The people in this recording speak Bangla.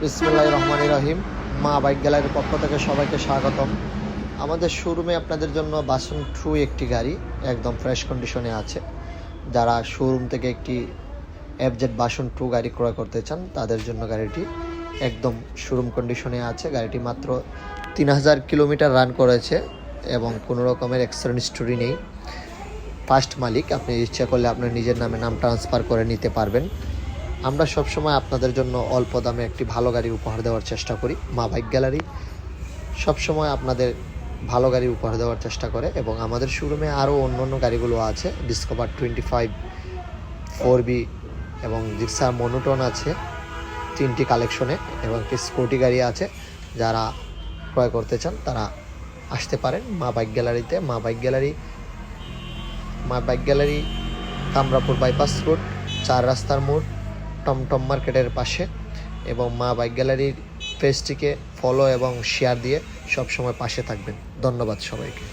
বিসমিল্লাহির রহমানির রহিম। মা বাইক গ্যালারির পক্ষ থেকে সবাইকে স্বাগতম। আমাদের শোরুমে আপনাদের জন্য বাসন ট্রু একটি গাড়ি একদম ফ্রেশ কন্ডিশনে আছে। যারা শোরুম থেকে একটি এফজেড বাসন ট্রু গাড়ি ক্রয় করতে চান তাদের জন্য গাড়িটি একদম শোরুম কন্ডিশনে আছে। গাড়িটি মাত্র 3000 কিলোমিটার রান করেছে এবং কোনো রকমের অ্যাক্সিডেন্ট হিস্টোরি নেই। ফার্স্ট মালিক, আপনি ইচ্ছা করলে আপনার নিজের নামে নাম ট্রান্সফার করে নিতে পারবেন। আমরা সবসময় আপনাদের জন্য অল্প দামে একটি ভালো গাড়ি উপহার দেওয়ার চেষ্টা করি। মা বাইক গ্যালারি সবসময় আপনাদের ভালো গাড়ি উপহার দেওয়ার চেষ্টা করে এবং আমাদের শোরুমে আরও অন্য গাড়িগুলো আছে। ডিসকভার 25 4B এবং জিক্সার মনোটন আছে 3টি কালেকশনে এবং একটি স্কুটি গাড়ি আছে। যারা ক্রয় করতে চান তারা আসতে পারেন মা বাইক গ্যালারিতে। মা বাইক গ্যালারি কামরাপুর বাইপাস রোড, 4 রাস্তার মোড়, টমটম মার্কেটের পাশে। এবং মা বাইক গ্যালারির পেজটিকে ফলো এবং শেয়ার দিয়ে সবসময় পাশে থাকবেন। ধন্যবাদ সবাইকে।